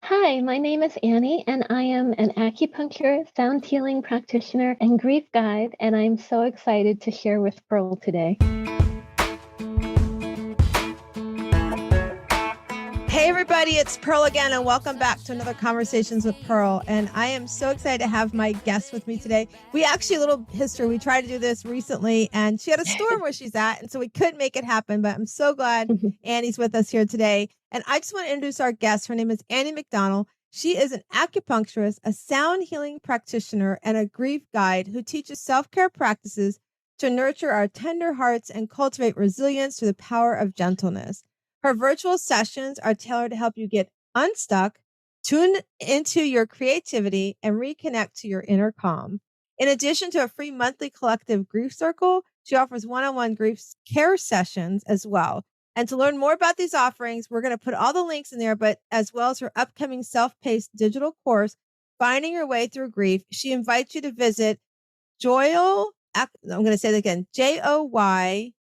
Hi, my name is Annie, and I am an acupuncture, sound healing practitioner, and grief guide, and I'm so excited to share with Pearl today. Hey everybody, it's Pearl again, and welcome back to another Conversations with Pearl. And I am so excited to have my guest with me today. We actually, a little history, we tried to do this recently, and she had a storm where she's at, and so we couldn't make it happen, but I'm so glad Annie's with us here today. And I just want to introduce our guest. Her name is Annie McDonnell. She is an acupuncturist, a sound healing practitioner, and a grief guide who teaches self-care practices to nurture our tender hearts and cultivate resilience through the power of gentleness. Her virtual sessions are tailored to help you get unstuck, tune into your creativity, and reconnect to your inner calm. In addition to a free monthly collective grief circle, she offers one-on-one grief care sessions as well. And to learn more about these offerings, we're going to put all the links in there, but as well as her upcoming self-paced digital course, Finding Your Way Through Grief, she invites you to visit I'm going to say that again, JoyAlchemy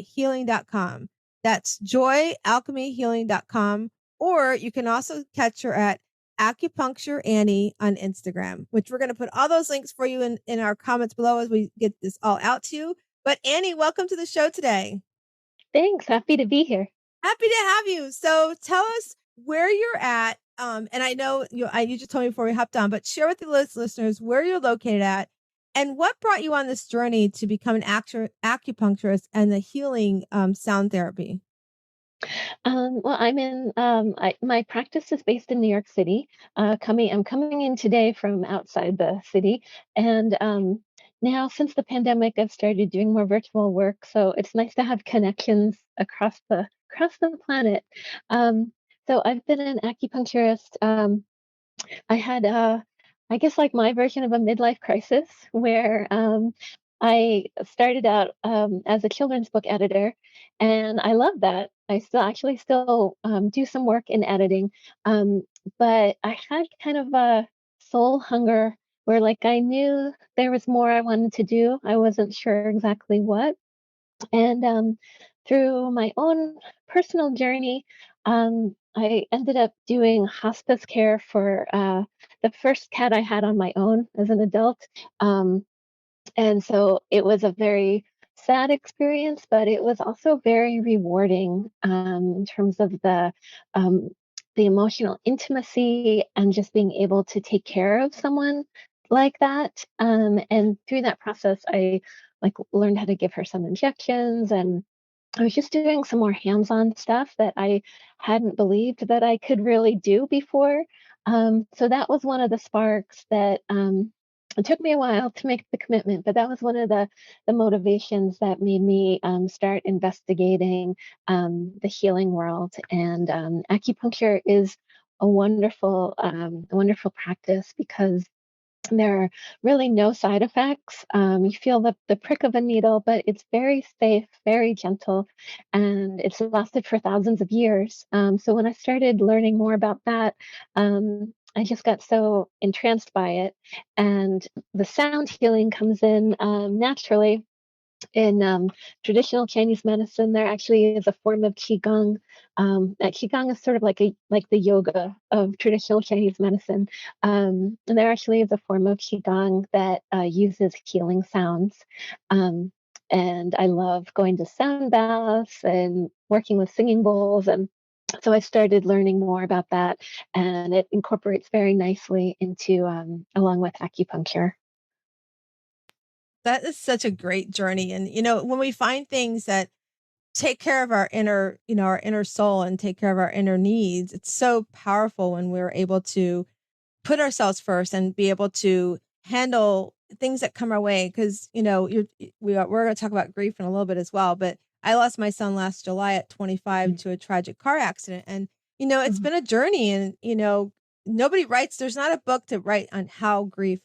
healing.com. That's joyalchemyhealing.com. Or you can also catch her at Acupuncture Annie on Instagram, which we're going to put all those links for you in our comments below as we get this all out to you. But Annie, welcome to the show today. Thanks, happy to be here. Happy to have you. So tell us where you're at. And I know you just told me before we hopped on, but share with the listeners where you're located at and what brought you on this journey to become an acupuncturist and the healing sound therapy. Well, my practice is based in New York City. I'm coming in today from outside the city, and now since the pandemic, I've started doing more virtual work. So it's nice to have connections across the planet. So I've been an acupuncturist. I had, I guess, like my version of a midlife crisis where I started out as a children's book editor, and I love that. I still do some work in editing, um, but I had kind of a soul hunger where, like, I knew there was more I wanted to do. I wasn't sure exactly what, and through my own personal journey, I ended up doing hospice care for the first cat I had on my own as an adult. Um, and so it was a very sad experience, but it was also very rewarding in terms of um, the emotional intimacy and just being able to take care of someone like that. And through that process, I like learned how to give her some injections, and I was just doing some more hands-on stuff that I hadn't believed that I could really do before. So that was one of the sparks that it took me a while to make the commitment, but that was one of the motivations that made me start investigating the healing world. And acupuncture is a wonderful practice because there are really no side effects. You feel the prick of a needle, but it's very safe, very gentle, and it's lasted for thousands of years. So when I started learning more about that, I just got so entranced by it. And the sound healing comes in naturally in traditional Chinese medicine. There actually is a form of qigong. That qigong is sort of like the yoga of traditional Chinese medicine, and there actually is a form of qigong that uses healing sounds. Um, and I love going to sound baths and working with singing bowls, and so I started learning more about that, and it incorporates very nicely into along with acupuncture. That is such a great journey. And, when we find things that take care of our inner, our inner soul and take care of our inner needs, it's so powerful when we're able to put ourselves first and be able to handle things that come our way. Because we're going to talk about grief in a little bit as well. But I lost my son last July at 25 to a tragic car accident, and it's Mhm. been a journey. And nobody writes. There's not a book to write on how grief,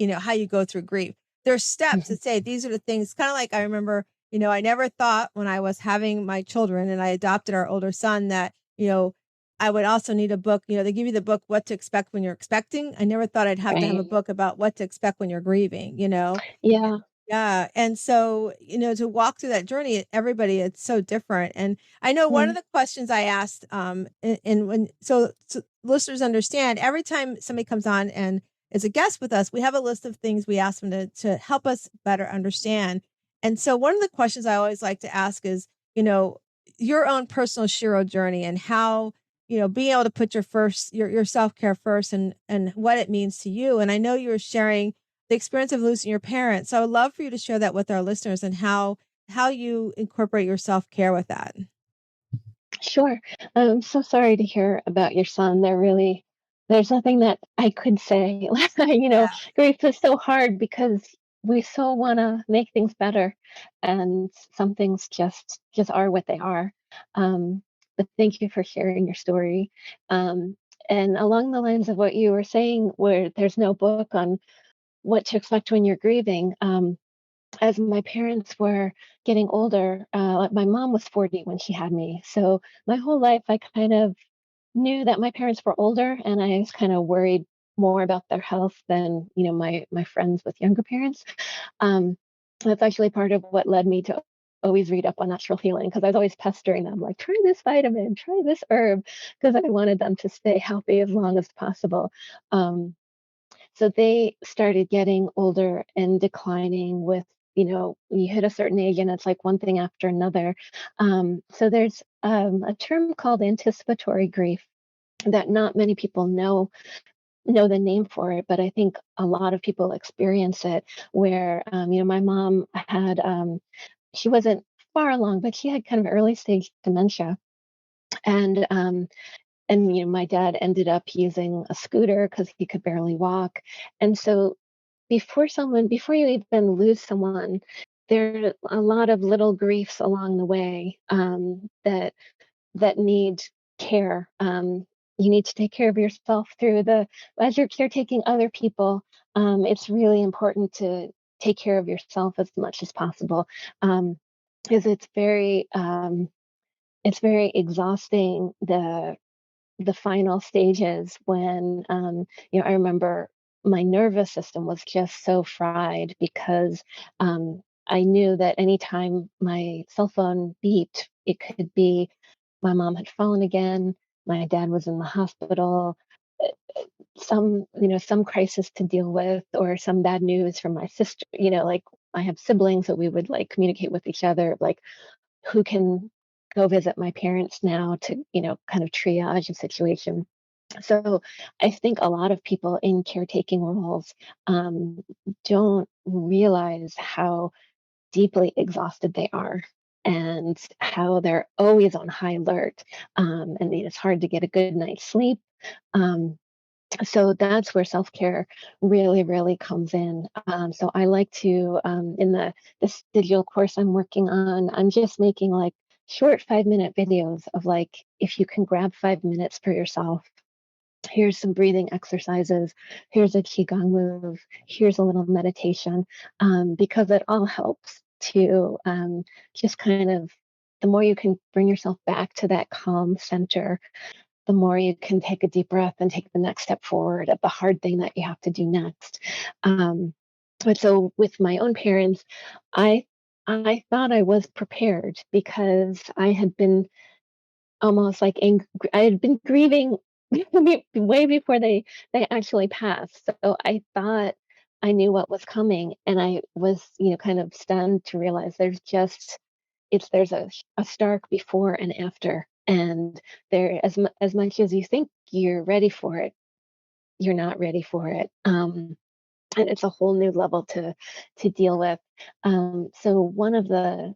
how you go through grief. There's steps Mhm. that say these are the things. Kind of like I remember, I never thought when I was having my children and I adopted our older son that I would also need a book. They give you the book, What to Expect When You're Expecting. I never thought I'd have to have a Right. book about what to expect when you're grieving. Yeah. Yeah, and so, to walk through that journey, everybody, it's so different, and I know one of Mm, the questions I asked, and when so listeners understand, every time somebody comes on and is a guest with us, we have a list of things we ask them to help us better understand, and so one of the questions I always like to ask is, you know, your own personal shiro journey and how, being able to put your self-care first and what it means to you, and I know you were sharing the experience of losing your parents. So I would love for you to share that with our listeners and how you incorporate your self-care with that. sure. I'm so sorry to hear about your son. There's nothing that I could say. Grief is so hard because we so want to make things better, and some things just are what they are. Um, but thank you for sharing your story. Um, and along the lines of what you were saying, where there's no book on what to expect when you're grieving. As my parents were getting older, like my mom was 40 when she had me. So my whole life, I kind of knew that my parents were older, and I was kind of worried more about their health than my friends with younger parents. Um, that's actually part of what led me to always read up on natural healing because I was always pestering them, like, try this vitamin, try this herb, because I wanted them to stay healthy as long as possible. Um, so they started getting older and declining with, you hit a certain age and it's like one thing after another. So there's a term called anticipatory grief that not many people know the name for it, but I think a lot of people experience it where, my mom had, she wasn't far along, but she had kind of early stage dementia. And my dad ended up using a scooter because he could barely walk. And so before you even lose someone, there are a lot of little griefs along the way, that need care. You need to take care of yourself as you're caretaking other people. It's really important to take care of yourself as much as possible, because it's very exhausting, the final stages when, I remember my nervous system was just so fried because, I knew that anytime my cell phone beeped, it could be my mom had fallen again, my dad was in the hospital, some crisis to deal with, or some bad news from my sister. Like, I have siblings, so we would like communicate with each other, like, who can go visit my parents now to, kind of triage a situation. So I think a lot of people in caretaking roles, don't realize how deeply exhausted they are and how they're always on high alert. And it's hard to get a good night's sleep. Um, so that's where self-care really, really comes in. So I like to, in this digital course I'm working on, I'm just making like short 5-minute videos of, like, if you can grab 5 minutes for yourself, here's some breathing exercises, here's a qigong move, here's a little meditation, because it all helps to, just kind of, the more you can bring yourself back to that calm center, the more you can take a deep breath and take the next step forward of the hard thing that you have to do next. Um, but so with my own parents, I I thought I was prepared because I had been almost like I had been grieving way before they actually passed. So I thought I knew what was coming, and I was, kind of stunned to realize there's a stark before and after, and there, as much as you think you're ready for it, you're not ready for it. And it's a whole new level to deal with. So one of the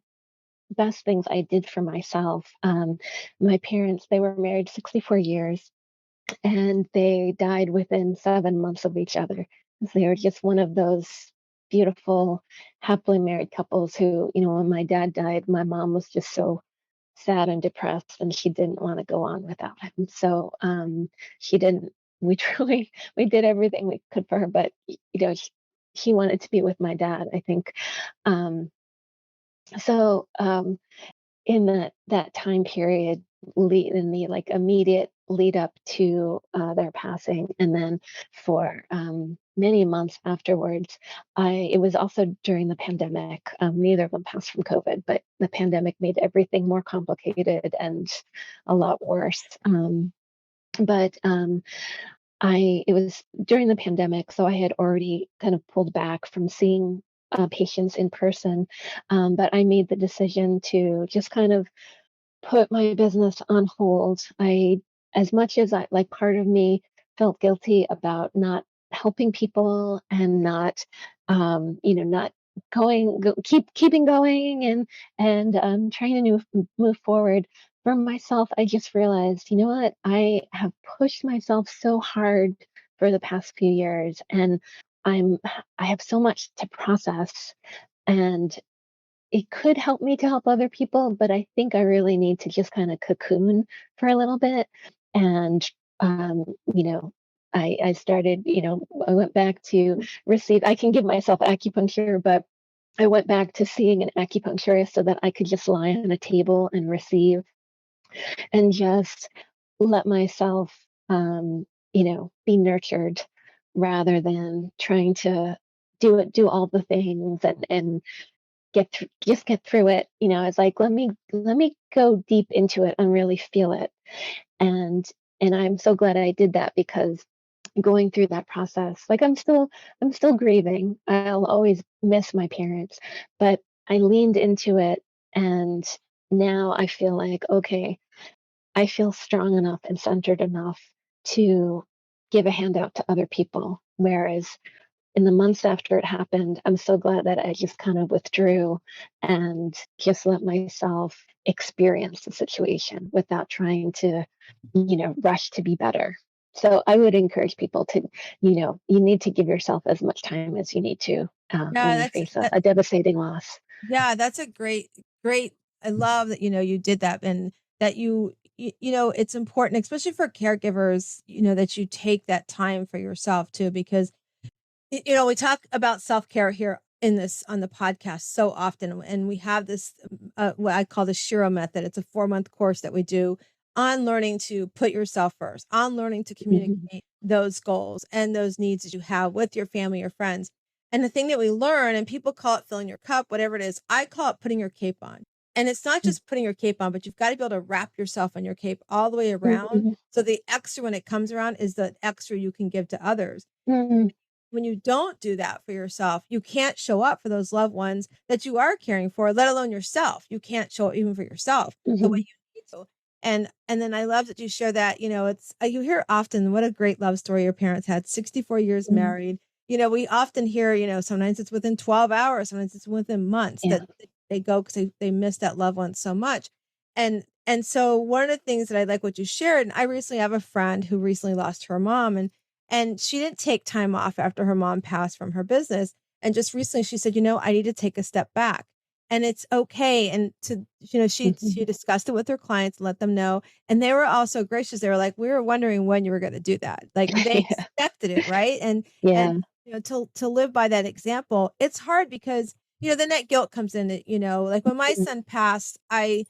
best things I did for myself, my parents, they were married 64 years, and they died within 7 months of each other. They were just one of those beautiful, happily married couples who, when my dad died, my mom was just so sad and depressed, and she didn't want to go on without him. So, she didn't. We truly we did everything we could for her, but she wanted to be with my dad, I think. Um, so, in that time period, in the like immediate lead up to their passing, and then for many months afterwards. I It was also during the pandemic. Neither of them passed from COVID, but the pandemic made everything more complicated and a lot worse. But I It was during the pandemic, so I had already kind of pulled back from seeing patients in person. But I made the decision to just kind of put my business on hold. As much as part of me felt guilty about not helping people and not, not keeping going and trying to move forward. For myself, I just realized, you know what? I have pushed myself so hard for the past few years, and I'm I have so much to process, and it could help me to help other people, but I think I really need to just kinda cocoon for a little bit. And, um, you know, I started, I went back to receive I can give myself acupuncture, but I went back to seeing an acupuncturist so that I could just lie on a table and receive and just let myself, be nurtured rather than trying to do all the things and get through it. It's like, let me go deep into it and really feel it. And and I'm so glad I did that, because going through that process, like, I'm still grieving. I'll always miss my parents, but I leaned into it, and now I feel like, okay, I feel strong enough and centered enough to give a handout to other people. Whereas in the months after it happened, I'm so glad that I just kind of withdrew and just let myself experience the situation without trying to, rush to be better. So I would encourage people to, you need to give yourself as much time as you need to Yeah, when you face a devastating loss. yeah, that's a great. I love that, you did that, and that it's important, especially for caregivers, that you take that time for yourself too, because we talk about self-care here in this on the podcast so often, and we have this what I call the Shiro method. It's a 4-month course that we do on learning to put yourself first, on learning to Mhm, communicate those goals and those needs that you have with your family or friends. And the thing that we learn, and people call it filling your cup, whatever it is, I call it putting your cape on. And it's not mm, just putting your cape on, but you've got to be able to wrap yourself in your cape all the way around. mhm, So the extra when it comes around is the extra you can give to others. mhm, When you don't do that for yourself, you can't show up for those loved ones that you are caring for, let alone yourself. You can't show up even for yourself the way mhm, you need to. And then I love that you share that, it's you hear often what a great love story your parents had, 64 years mhm. married. We often hear, sometimes it's within 12 hours, sometimes it's within months Yeah. that they go because they miss that loved one so much. And so one of the things that I like what you shared, and I recently have a friend who recently lost her mom, and she didn't take time off after her mom passed from her business. And just recently she said, I need to take a step back. And it's okay. And she Mhm. discussed it with her clients, let them know. And they were also gracious. They were like, we were wondering when you were going to do that. Like they Yeah. expected it, right? And Yeah. to live by that example, it's hard because, the net guilt comes in it, like when my Mhm, son passed, I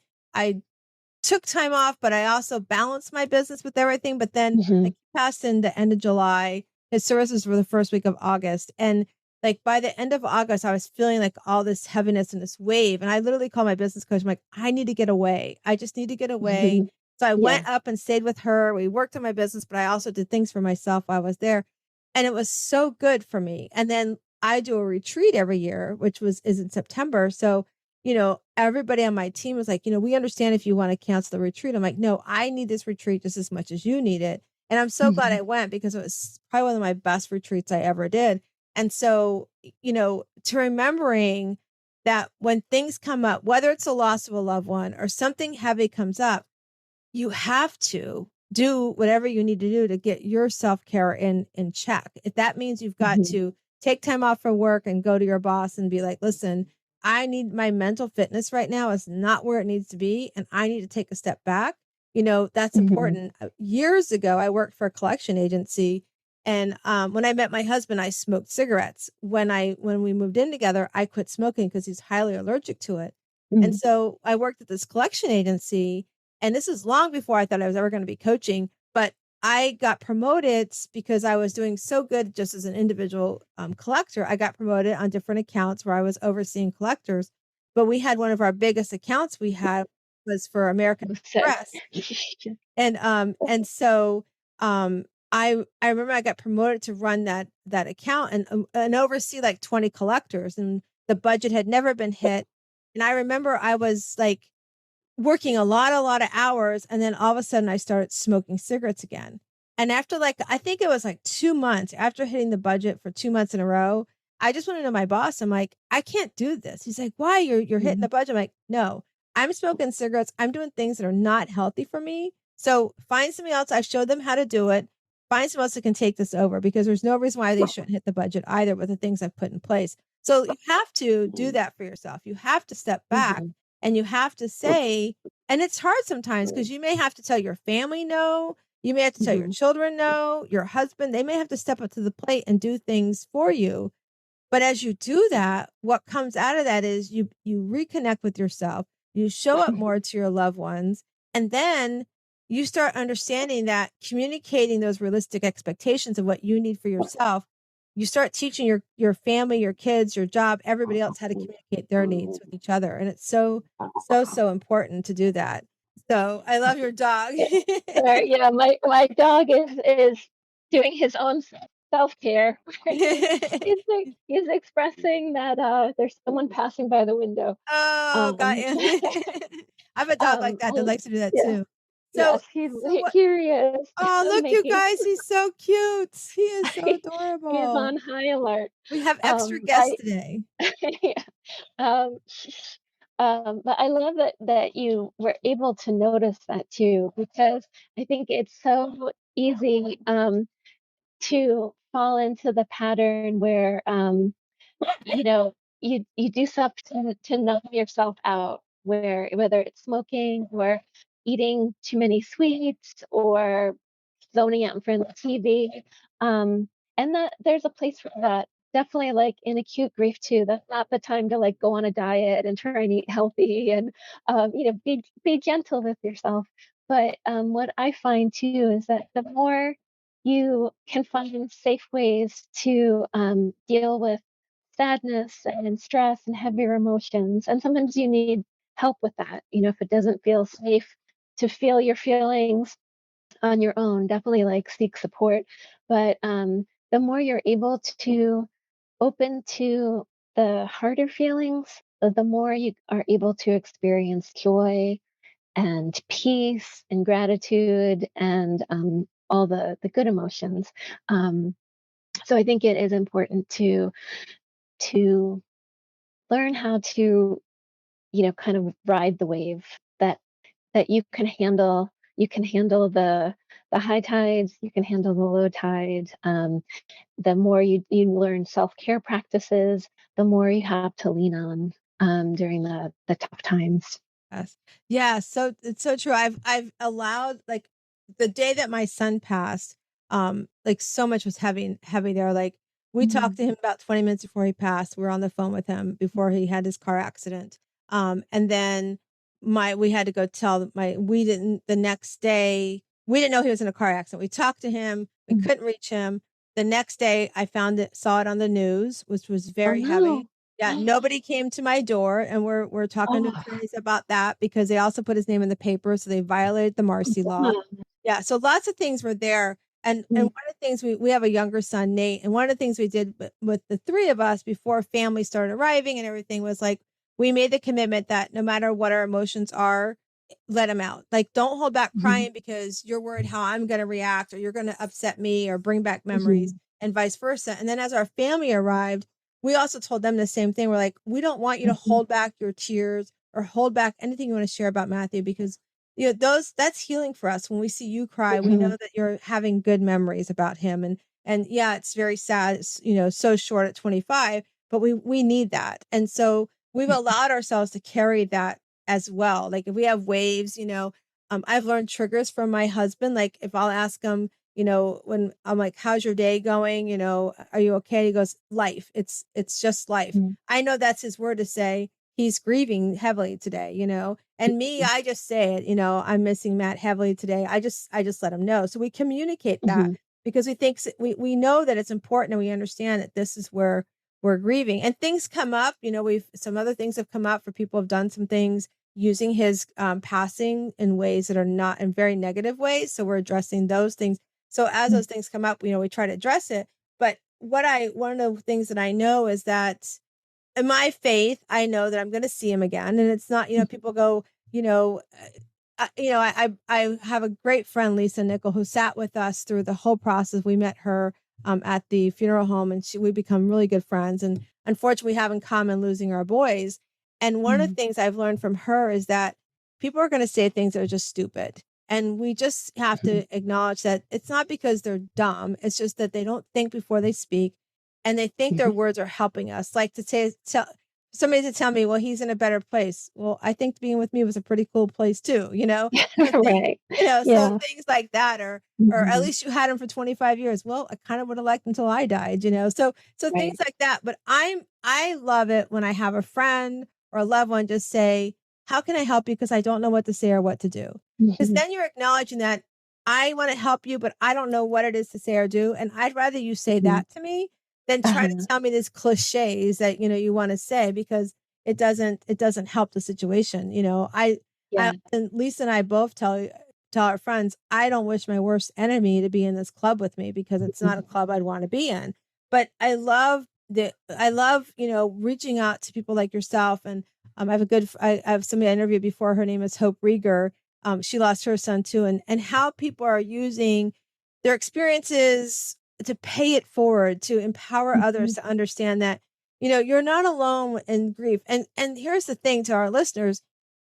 took time off, but I also balanced my business with everything. But then, like, mhm, he passed in the end of July. His services were the first week of August. And like by the end of August, I was feeling like all this heaviness and this wave. And I literally called my business coach. I'm like, I need to get away. I just need to get away. mhm. So I Yeah. went up and stayed with her. We worked on my business, but I also did things for myself while I was there. And it was so good for me. And then I do a retreat every year, which is in September. So everybody on my team was like, we understand if you want to cancel the retreat. I'm like, no, I need this retreat just as much as you need it. And I'm so glad Mhm, I went because it was probably one of my best retreats I ever did. And so, to remembering that when things come up, whether it's the loss of a loved one or something heavy comes up, you have to do whatever you need to do to get your self-care in check. If that means you've got mhm, to take time off from work and go to your boss and be like, listen, I need my mental fitness right now is not where it needs to be. And I need to take a step back. That's mhm, important. Years ago, I worked for a collection agency. And when I met my husband, I smoked cigarettes. When we moved in together, I quit smoking because he's highly allergic to it. And mhm, so I worked at this collection agency, and this is long before I thought I was ever going to be coaching. I got promoted because I was doing so good just as an individual collector. I got promoted on different accounts where I was overseeing collectors. But we had one of our biggest accounts we had was for American So, Express. And so um I remember I got promoted to run that account and oversee like 20 collectors, and the budget had never been hit. And I remember I was like working a lot of hours, and then all of a sudden I started smoking cigarettes again. And after like I think it was like 2 months after hitting the budget for 2 months in a row, I just went into my boss. I'm like, "I can't do this." He's like, "Why? You're hitting the mhm, budget." I'm like, "No. I'm smoking cigarettes. I'm doing things that are not healthy for me. So find somebody else." I showed them how to do it. Find someone else that can take this over, because there's no reason why they shouldn't hit the budget either with the things I've put in place. So you have to do that for yourself. You have to step back, mhm, and you have to say, and it's hard sometimes because you may have to tell your family no. You may have to tell your mhm, children no, your husband. They may have to step up to the plate and do things for you. But as you do that, what comes out of that is you reconnect with yourself, you show up more to your loved ones, and then you start understanding that communicating those realistic expectations of what you need for yourself, you start teaching your family, your kids, your job, everybody else how to communicate their needs with each other. And it's so important to do that. So I love your dog. yeah, my dog is doing his own self-care. He's expressing that, there's someone passing by the window. Oh, got Um, you. I have a dog like that that and likes to do that yeah, too. So yes, he's so what here he is, oh, look, you making guys, he's so cute. He is so he's adorable. on high alert. We have extra guests I today. yeah, um, but I love that you were able to notice that too, because I think it's so easy, to fall into the pattern where, you know, you do stuff to numb yourself out, where whether it's smoking or eating too many sweets or zoning out in front of the TV. Um, and that there's a place for that. Definitely like in acute grief too. That's not the time to like go on a diet and try and eat healthy and be gentle with yourself. But what I find too is that the more you can find safe ways to deal with sadness and stress and heavier emotions. And sometimes you need help with that. If it doesn't feel safe to feel your feelings on your own, definitely like seek support. But the more you're able to open to the harder feelings, the more you are able to experience joy and peace and gratitude and all the good emotions. Um, so I think it is important to learn how to kind of ride the wave that you can handle the high tides, you can handle the low tide. The more you learn self-care practices, the more you have to lean on during the tough times. Yes. Yeah, so it's so true. I've allowed like the day that my son passed, like so much was heavy there. Like we talked Mhm. to him about 20 minutes before he passed. We were on the phone with him before he had his car accident. And then my we had to go tell my we didn't the next day, we didn't know he was in a car accident. We talked to him, we Mhm. couldn't reach him. The next day I saw it on the news, which was Oh very heavy. no. Yeah, nobody came to my door, and we're talking to Oh, attorneys about that because they also put his name in the paper, so they violated the Marcy law. yeah. Yeah, so lots of things were there, and Mm, one of the things we have a younger son, Nate, and one of the things we did with the 3 of us before family started arriving and everything was, like, we made the commitment that no matter what our emotions are, let them out. Like, don't hold back mhm, crying because you're worried how I'm gonna react or you're gonna upset me or bring back memories mhm, and vice versa. And then as our family arrived, we also told them the same thing. We're like, "We don't want you to mhm, hold back your tears or hold back anything you wanna share about Matthew because, that's healing for us. When we see you cry, we know mhm, that you're having good memories about him." And yeah, it's very sad, it's, so short at 25, but we need that. And so we've allowed ourselves to carry that as well. Like if we have waves, I've learned triggers from my husband. Like if I'll ask him, when I'm like, "How's your day going? Are you okay?" He goes, "Life. It's just life." mhm, I know that's his word to say, he's grieving heavily today, And me, I just say it, I'm missing Matt heavily today. I just let him know. So we communicate that Mhm. because we know that it's important and we understand that this is where we're grieving. And things come up, we've some other things have come up for people have done some things using his passing in ways that are not in very negative ways. So we're addressing those things. So as Mm. those things come up, we try to address it. But one of the things that I know is that in my faith, I know that I'm going to see him again. And it's not, Mhm. people go, I have a great friend, Lisa Nickel, who sat with us through the whole process. We met her at the funeral home, and we become really good friends. And unfortunately, we have in common losing our boys. And one of the Mm. things I've learned from her is that people are going to say things that are just stupid. And we just have Mhm. to acknowledge that it's not because they're dumb. It's just that they don't think before they speak and they think their Mhm. words are helping us. Like to tell somebody to tell me, well, he's in a better place. Well, I think being with me was a pretty cool place too, So things, Right. so Yeah. things like that, or at Mhm. least you had him for 25 years. Well, I kind of would have liked until I died. So things Right. like that. But I love it when I have a friend or a loved one just say, how can I help you? Because I don't know what to say or what to do. Because Mhm. then you're acknowledging that I want to help you, but I don't know what it is to say or do. And I'd rather you say Mhm. that to me than try to Uh-huh. tell me these cliches that you want to say because it doesn't help the situation. I Yeah. and Lisa and I both tell our friends, I don't wish my worst enemy to be in this club with me because it's not a Mhm. club I'd want to be in. But I love reaching out to people like yourself. And I have somebody I interviewed before. Her name is Hope Rieger. She lost her son too, and how people are using their experiences to pay it forward, to empower others Mhm. to understand that, you're not alone in grief. And here's the thing to our listeners,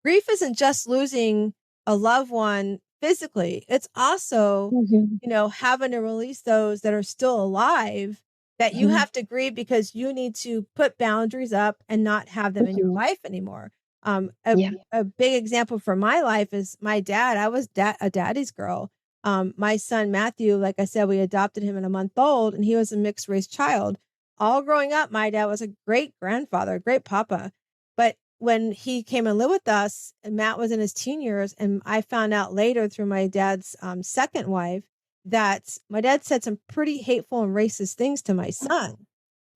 grief isn't just losing a loved one physically. It's also, Mhm. having to release those that are still alive that you Mhm. have to grieve because you need to put boundaries up and not have them in your Mhm. life anymore. A, Yeah. a big example for my life is my dad. I was a daddy's girl. My son Matthew, like I said, we adopted him at a month old, and he was a mixed race child. All growing up, my dad was a great grandfather, a great papa. But when he came and lived with us, and Matt was in his teen years, and I found out later through my dad's second wife that my dad said some pretty hateful and racist things to my son.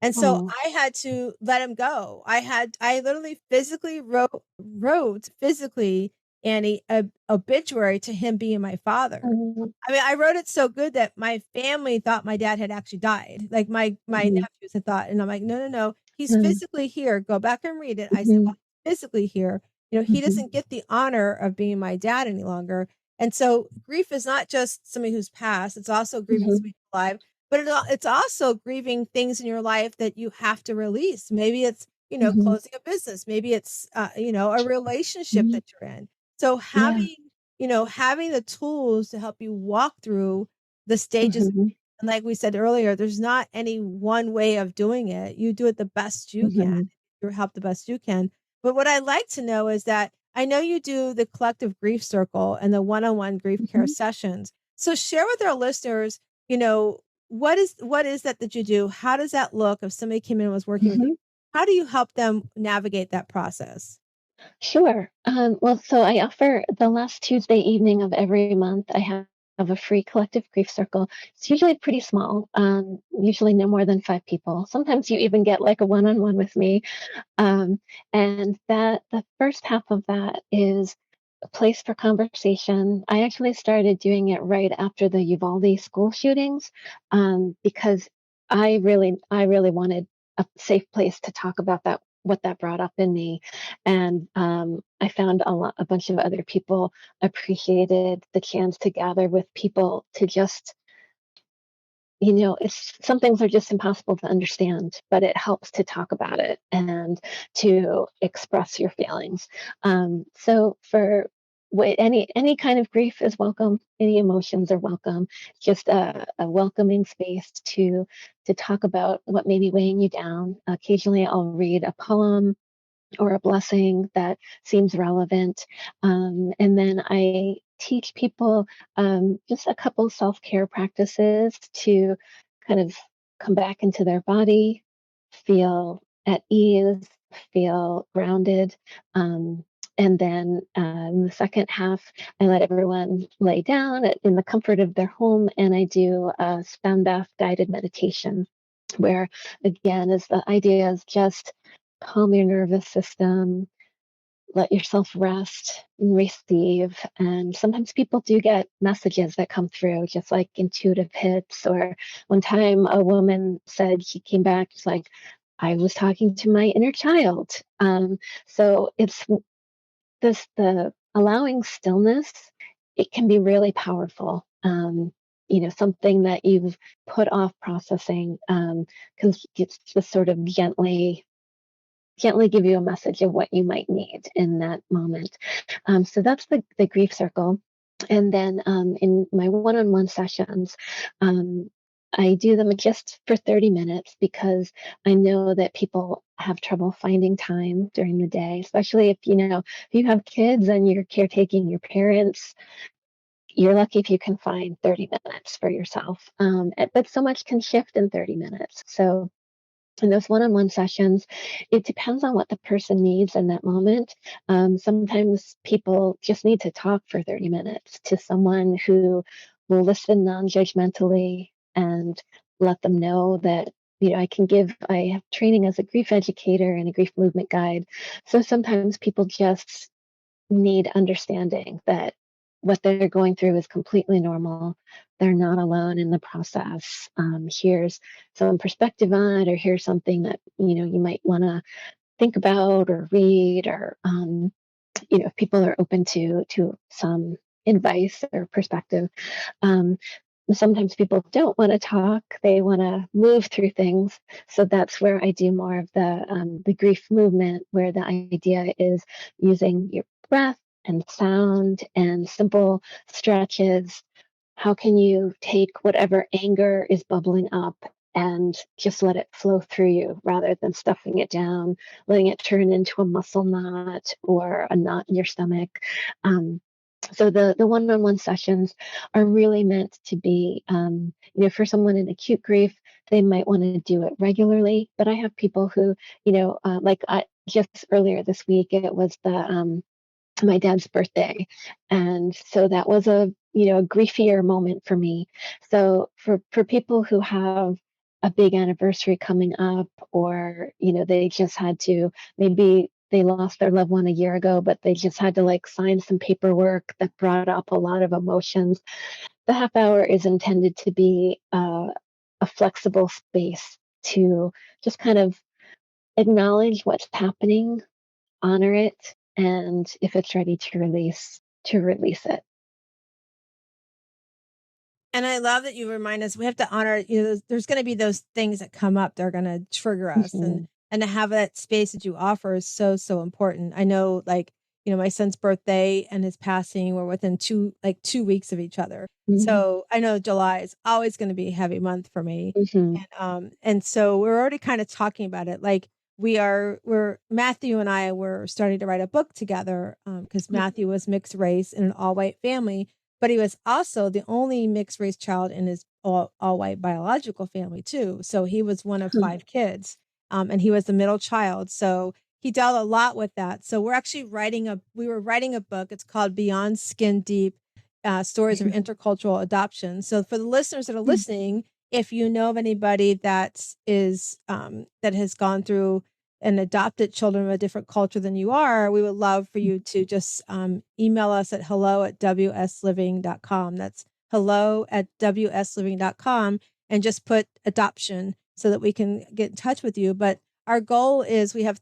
And so Oh. I had to let him go. I literally physically wrote physically Annie a obituary to him being my father. Mhm. I mean, I wrote it so good that my family thought my dad had actually died. Like my Mhm. nephews had thought, and I'm like, no, no, no, he's Mhm. physically here. Go back and read it. I said, Mhm. well, he's physically here. He Mhm. doesn't get the honor of being my dad any longer. And so grief is not just somebody who's passed; it's also grieving Mhm. somebody who's alive. But it's also grieving things in your life that you have to release. Maybe it's Mhm. closing a business. Maybe it's a relationship Mhm. that you're in. So Yeah. having the tools to help you walk through the stages. Mhm. And like we said earlier, there's not any one way of doing it. You do it the best you can. Mhm. You help the best you can. But what I'd like to know is that I know you do the collective grief circle and the one-on-one grief care Mhm. sessions. So share with our listeners, you know, what is that you do? How does that look if somebody came in and was working with you? Mhm. How do you help them navigate that process? Sure. Well, so I offer the last Tuesday evening of every month. I have a free collective grief circle. It's usually pretty small, usually no more than 5 people. Sometimes you even get like a one-on-one with me. Um, and that the first half of that is a place for conversation. I actually started doing it right after the Uvalde school shootings, because I really wanted a safe place to talk about that, what that brought up in me, and I found a bunch of other people appreciated the chance to gather with people to just, it's some things are just impossible to understand, but it helps to talk about it and to express your feelings. So for any kind of grief is welcome. Any emotions are welcome. Just a welcoming space to talk about what may be weighing you down. Occasionally, I'll read a poem or a blessing that seems relevant. And then I teach people just a couple self care practices to kind of come back into their body, feel at ease, feel grounded. Um, and then in the second half, I let everyone lay down in the comfort of their home, and I do a sound bath guided meditation, where again, is the idea is just calm your nervous system, let yourself rest and receive. And sometimes people do get messages that come through, just like intuitive hits. Or one time a woman said she came back, it's like, I was talking to my inner child. So it's this the allowing stillness, it can be really powerful. Something that you've put off processing, because it's just sort of gently give you a message of what you might need in that moment. So that's the grief circle. And then in my one on one sessions, um, I do them just for 30 minutes because I know that people have trouble finding time during the day, especially if you have kids and you're caretaking your parents. You're lucky if you can find 30 minutes for yourself. But so much can shift in 30 minutes. So in those one-on-one sessions, it depends on what the person needs in that moment. Sometimes people just need to talk for 30 minutes to someone who will listen non-judgmentally and let them know that I have training as a grief educator and a grief movement guide. So sometimes people just need understanding that what they're going through is completely normal. They're not alone in the process. Here's some perspective on it, or here's something that you might want to think about or read, or if people are open to some advice or perspective. Um, Sometimes people don't want to talk; they want to move through things. So that's where I do more of the grief movement, where the idea is using your breath and sound and simple stretches. How can you take whatever anger is bubbling up and just let it flow through you rather than stuffing it down, letting it turn into a muscle knot or a knot in your stomach? Um, so the one-on-one sessions are really meant to be, for someone in acute grief, they might want to do it regularly. But I have people who, just earlier this week, it was the my dad's birthday. And so that was a griefier moment for me. So for people who have a big anniversary coming up, or they just had to, maybe they lost their loved one a year ago, but they just had to like sign some paperwork that brought up a lot of emotions. The half hour is intended to be a flexible space to just kind of acknowledge what's happening, honor it, and if it's ready to release it. And I love that you remind us we have to honor, there's going to be those things that come up that are going to trigger us, Mhm, and to have that space that you offer is so, so important. I know, like, my son's birthday and his passing were within 2 weeks of each other. mhm, So I know July is always going to be a heavy month for me. mhm, And so we're already kind of talking about it. Like, we're Matthew and I were starting to write a book together, because Matthew was mixed race in an all white family, but he was also the only mixed race child in his all white biological family too. So he was one of mhm, five kids, and he was the middle child. So he dealt a lot with that. So we were writing a book. It's called Beyond Skin Deep, Stories of Intercultural Adoption. So for the listeners that are mhm, listening, if you know of anybody that has gone through and adopted children of a different culture than you are, we would love for you to just email us at hello@wsliving.com. That's hello@wsliving.com, and just put adoption so that we can get in touch with you. But our goal is we're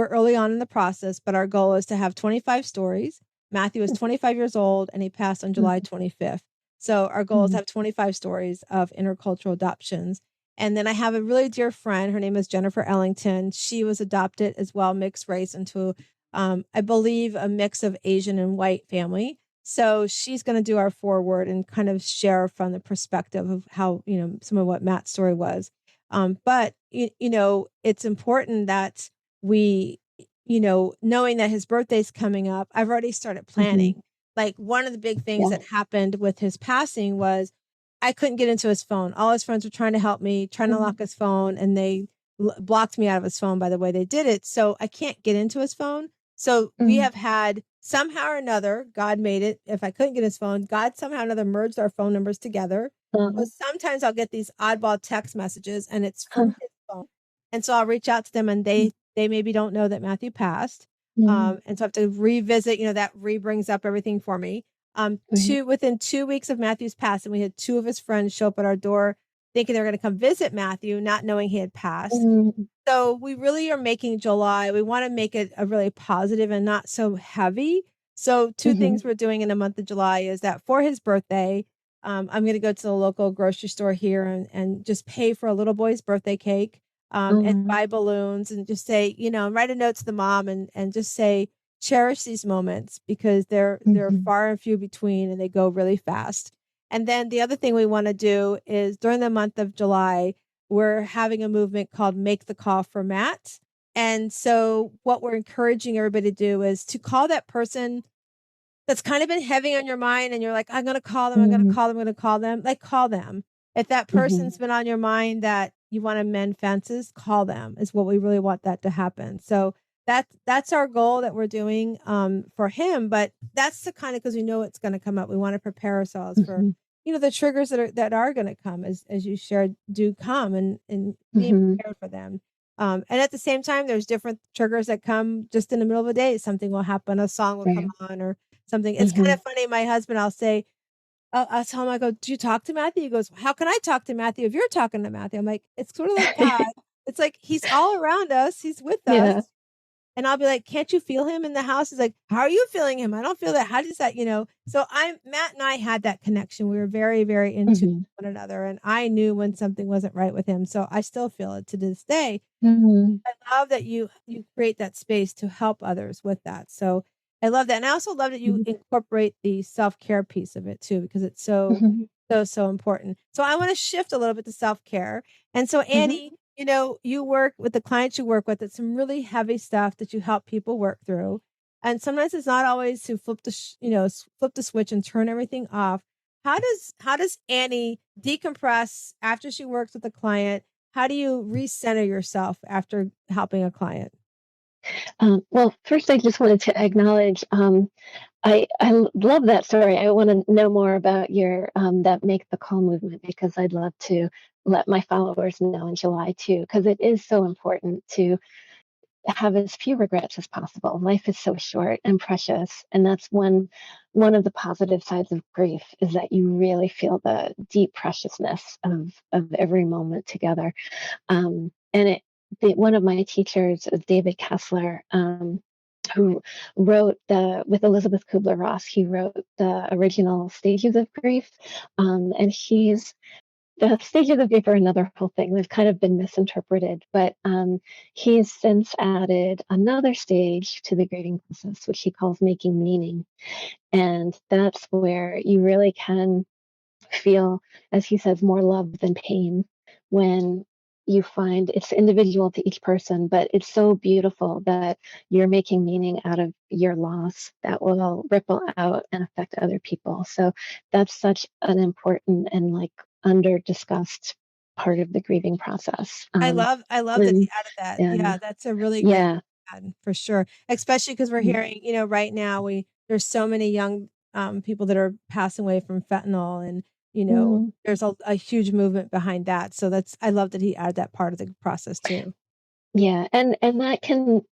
early on in the process, but our goal is to have 25 stories. Matthew is 25 years old and he passed on July mhm, 25th. So our goal is to mhm, have 25 stories of intercultural adoptions. And then I have a really dear friend. Her name is Jennifer Ellington. She was adopted as well, mixed race into, I believe, a mix of Asian and white family. So she's going to do our foreword and kind of share from the perspective of how, some of what Matt's story was. But, it's important that we, knowing that his birthday's coming up, I've already started mhm. planning. Like, one of the big things Yeah. that happened with his passing was I couldn't get into his phone. All his friends were trying to help me, trying to Mhm, lock his phone, and they blocked me out of his phone by the way they did it. So I can't get into his phone. So we Mm. have had somehow or another, God made it. If I couldn't get his phone, God somehow or another merged our phone numbers together. So Oh, sometimes I'll get these oddball text messages and it's from huh. his phone. And so I'll reach out to them and Mm. they maybe don't know that Matthew passed. Mm. And so I have to revisit, that brings up everything for me. Right. Within 2 weeks of Matthew's passing, we had two of his friends show up at our door thinking they were going to come visit Matthew, not knowing he had passed. Mm. So we really are making July. We want to make it a really positive and not so heavy. So two Mhm. things we're doing in the month of July is that for his birthday, I'm going to go to the local grocery store here and just pay for a little boy's birthday cake, and Mm. buy balloons and just say, write a note to the mom and just say, cherish these moments because they're Mhm. far and few between and they go really fast. And then the other thing we want to do is during the month of July, we're having a movement called Make the Call for Matt. And so, what we're encouraging everybody to do is to call that person that's kind of been heavy on your mind, and you're like, I'm going to call them, I'm going to Mhm. call them, I'm going to call them. Like, call them. If that Mhm. person's been on your mind that you want to mend fences, call them, is what we really want that to happen. So, that's our goal that we're doing for him. But that's the kind of because we know it's going to come up. We want to prepare ourselves for Mhm. the triggers that are going to come as you shared do come and being Mhm. prepared for them. And at the same time, there's different triggers that come just in the middle of the day. Something will happen, a song will come Right. on, or something. It's kind Mhm. of funny. My husband, I'll say, I'll tell him, I go, do you talk to Matthew? He goes, how can I talk to Matthew if you're talking to Matthew? I'm like, it's sort of like God. It's like he's all around us. He's with us. Yeah. And I'll be like, can't you feel him in the house? He's like, how are you feeling him? I don't feel that. How does that? So Matt and I had that connection. We were very, very into Mhm. one another. And I knew when something wasn't right with him. So I still feel it to this day. Mhm. I love that you create that space to help others with that. So I love that. And I also love that you Mhm. incorporate the self-care piece of it too, because it's so, Mhm. so, so important. So I want to shift a little bit to self-care. And so Mhm. Annie, you work with the clients you work with, it's some really heavy stuff that you help people work through. And sometimes it's not always to flip the switch and turn everything off. How does Annie decompress after she works with a client? How do you recenter yourself after helping a client? Well, first, I just wanted to acknowledge. Love that story. I want to know more about your that make the call movement because I'd love to let my followers know in July too, because it is so important to have as few regrets as possible. Life is so short and precious, and that's one of the positive sides of grief is that you really feel the deep preciousness of every moment together. And one of my teachers is David Kessler, who wrote with Elizabeth Kubler-Ross. He wrote the original Stages of Grief, and the stages of grief are another whole thing. They've kind of been misinterpreted, but he's since added another stage to the grieving process, which he calls making meaning, and that's where you really can feel, as he says, more love than pain when you find it's individual to each person, but it's so beautiful that you're making meaning out of your loss that will ripple out and affect other people. So that's such an important and like under discussed part of the grieving process. I love that he And added that. yeah, Yeah, that's a really great yeah. add for sure. Especially because we're Mm. hearing, right now there's so many young people that are passing away from fentanyl and Mm. there's a huge movement behind that. So I love that he added that part of the process too. Yeah, and that can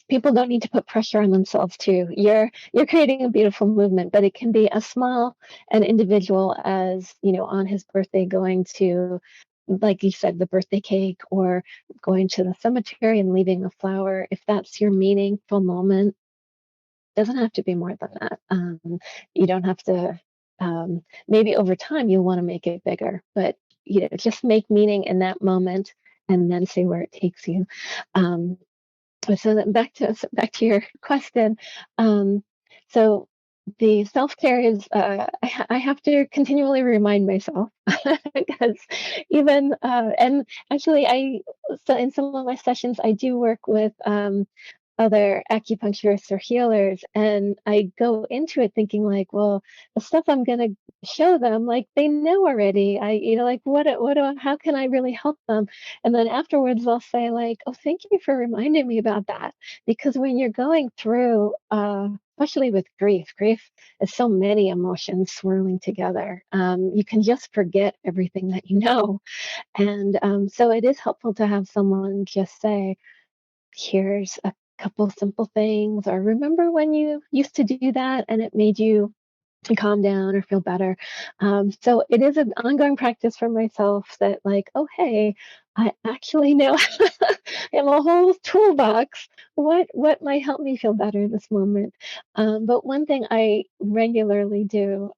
people don't need to put pressure on themselves too. You're creating a beautiful movement, but it can be as small and individual as, on his birthday going to, like you said, the birthday cake or going to the cemetery and leaving a flower. If that's your meaningful moment, doesn't have to be more than that. You don't have to maybe over time you'll want to make it bigger, but just make meaning in that moment and then see where it takes you. Um, so then back to your question. Um, so the self care is I have to continually remind myself because even and actually I so in some of my sessions I do work with other acupuncturists or healers, and I go into it thinking like, well, the stuff I'm gonna show them, like they know already. Like how can I really help them? And then afterwards I'll say like, oh, thank you for reminding me about that. Because when you're going through especially with grief is so many emotions swirling together. You can just forget everything that you know. And so it is helpful to have someone just say, here's a couple simple things, or remember when you used to do that and it made you calm down or feel better. So it is an ongoing practice for myself that, like, oh, hey, I actually know in a whole toolbox what might help me feel better in this moment. But one thing I regularly do,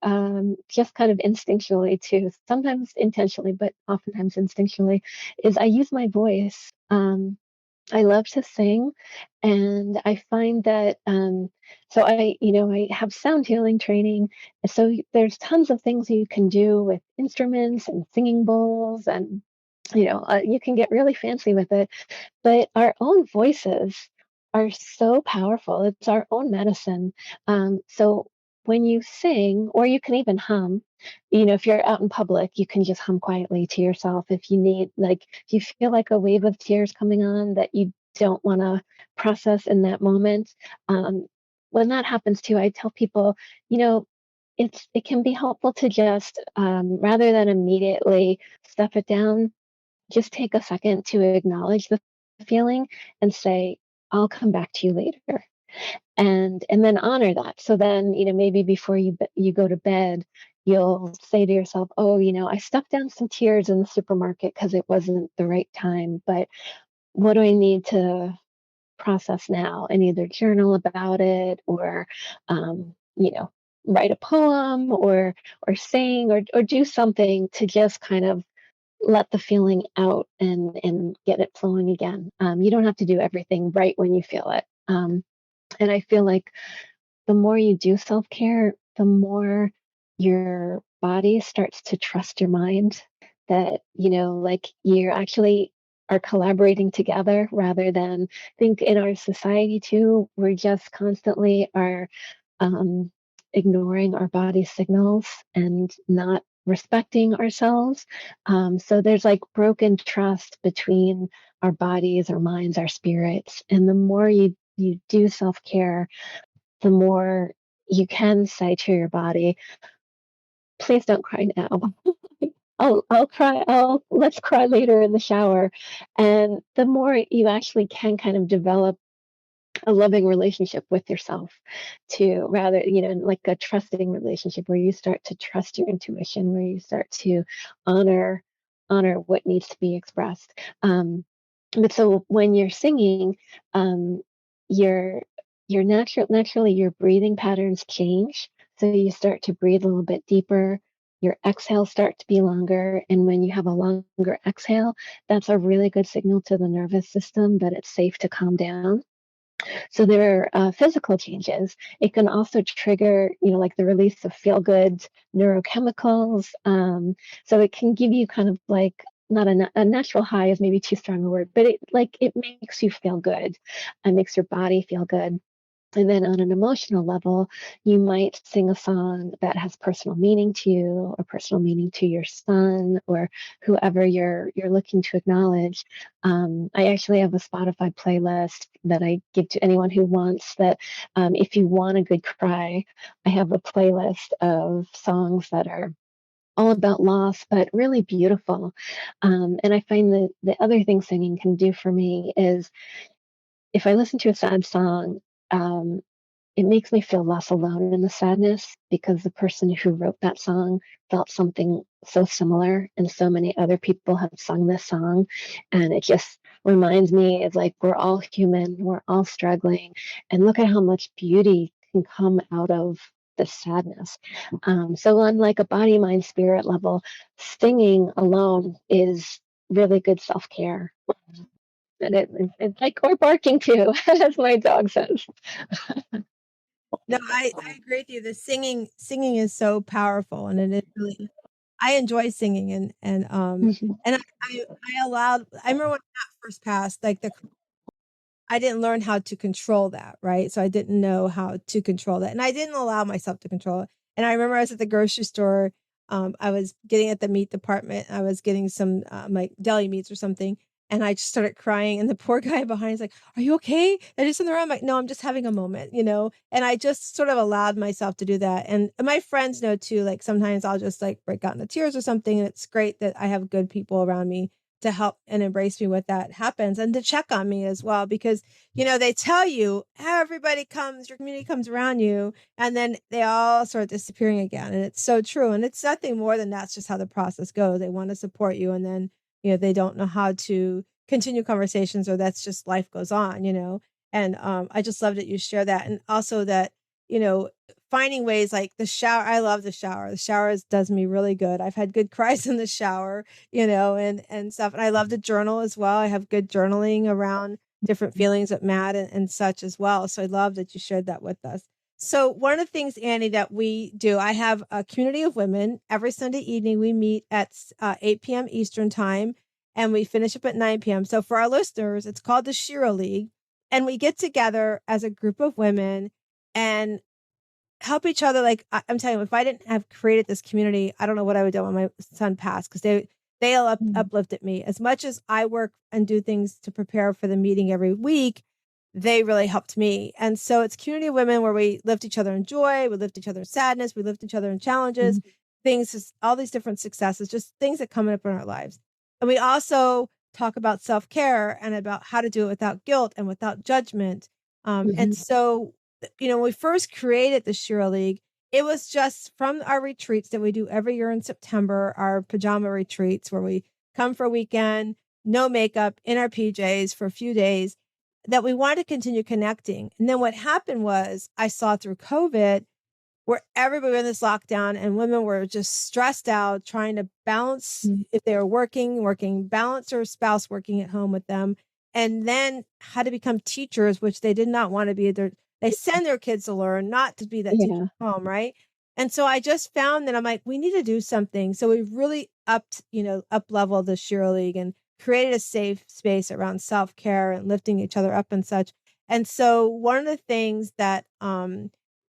just kind of instinctually too, sometimes intentionally, but oftentimes instinctually, is I use my voice. I love to sing, and I find that so I have sound healing training, so there's tons of things you can do with instruments and singing bowls, and you can get really fancy with it. But our own voices are so powerful. It's our own medicine. So when you sing, or you can even hum, if you're out in public, you can just hum quietly to yourself if you need, like, if you feel like a wave of tears coming on that you don't want to process in that moment. Um, when that happens too, I tell people, you know, it can be helpful to just rather than immediately stuff it down, just take a second to acknowledge the feeling and say, I'll come back to you later. And then honor that. So then, maybe before you go to bed, you'll say to yourself, oh, I stuffed down some tears in the supermarket because it wasn't the right time, but what do I need to process now? And either journal about it, or write a poem, or sing, or do something to just kind of let the feeling out and get it flowing again. You don't have to do everything right when you feel it. And I feel like the more you do self care, the more your body starts to trust your mind, that, like you actually are collaborating together, rather than, think in our society too, we're just constantly are um, ignoring our body signals and not respecting ourselves. So there's like broken trust between our bodies, our minds, our spirits. And the more you do self care, the more you can say to your body, please don't cry now. I'll cry. Let's cry later in the shower. And the more you actually can kind of develop a loving relationship with yourself, to rather, like a trusting relationship where you start to trust your intuition, where you start to honor what needs to be expressed. But so when you're singing, um, your naturally your breathing patterns change. So you start to breathe a little bit deeper. Your exhales start to be longer, and when you have a longer exhale, that's a really good signal to the nervous system that it's safe to calm down. So there are physical changes. It can also trigger, like the release of feel good neurochemicals. So it can give you kind of like, not a natural high is maybe too strong a word, but it makes you feel good. It makes your body feel good. And then on an emotional level, you might sing a song that has personal meaning to you, or personal meaning to your son, or whoever you're looking to acknowledge. I actually have a Spotify playlist that I give to anyone who wants that. If you want a good cry, I have a playlist of songs that are all about loss, but really beautiful. And I find that the other thing singing can do for me is, if I listen to a sad song, um, it makes me feel less alone in the sadness, because the person who wrote that song felt something so similar, and so many other people have sung this song. And it just reminds me, it's like we're all human, we're all struggling, and look at how much beauty can come out of the sadness. So, on like a body, mind, spirit level, singing alone is really good self care. And it's like, or barking too, as my dog says. No, I agree with you. The singing is so powerful, and it is really, I enjoy singing, and Mhm. I allowed, I remember when Matt first passed, like, I didn't learn how to control that, right? So I didn't know how to control that. And I didn't allow myself to control it. And I remember I was at the grocery store. I was getting at the meat department. I was getting some like deli meats or something. And I just started crying. And the poor guy behind is like, "Are you okay? That is something wrong?" I'm like, "No, I'm just having a moment, you know?" And I just sort of allowed myself to do that. And my friends know too, like sometimes I'll just like break out into tears or something. And it's great that I have good people around me to help and embrace me when that happens and to check on me as well. Because, they tell you everybody comes, your community comes around you, and then they all start disappearing again. And it's so true. And it's nothing more than that's just how the process goes. They want to support you. And then, they don't know how to continue conversations, or that's just life goes on. And I just love that you share that. And also that, you know, finding ways like the shower. I love the shower. The shower does me really good. I've had good cries in the shower, and stuff. And I love to journal as well. I have good journaling around different feelings that mad and such as well. So I love that you shared that with us. So one of the things, Annie, that we do, I have a community of women. Every Sunday evening, we meet at 8 p.m. Eastern time, and we finish up at 9 p.m. So for our listeners, it's called the Shiro League. And we get together as a group of women and help each other. Like I'm telling you, if I didn't have created this community, I don't know what I would do when my son passed, because they Mhm. uplifted me as much as I work and do things to prepare for the meeting every week. They really helped me. And so it's community of women where we lift each other in joy, we lift each other in sadness, we lift each other in challenges, Mhm. things, just all these different successes, just things that come up in our lives. And we also talk about self-care and about how to do it without guilt and without judgment. And Mhm. so when we first created the Shira League, it was just from our retreats that we do every year in September, our pajama retreats where we come for a weekend, no makeup, in our PJs for a few days, that we wanted to continue connecting. And then what happened was I saw through COVID where everybody was in this lockdown and women were just stressed out trying to balance, Mhm. if they were working, balance their spouse working at home with them, and then how to become teachers, which they did not want to be. They send their kids to learn, not to be that teacher Yeah. at home, right? And so I just found that I'm like, we need to do something. So we really up leveled the Shiro League and created a safe space around self-care and lifting each other up and such. And so one of the things that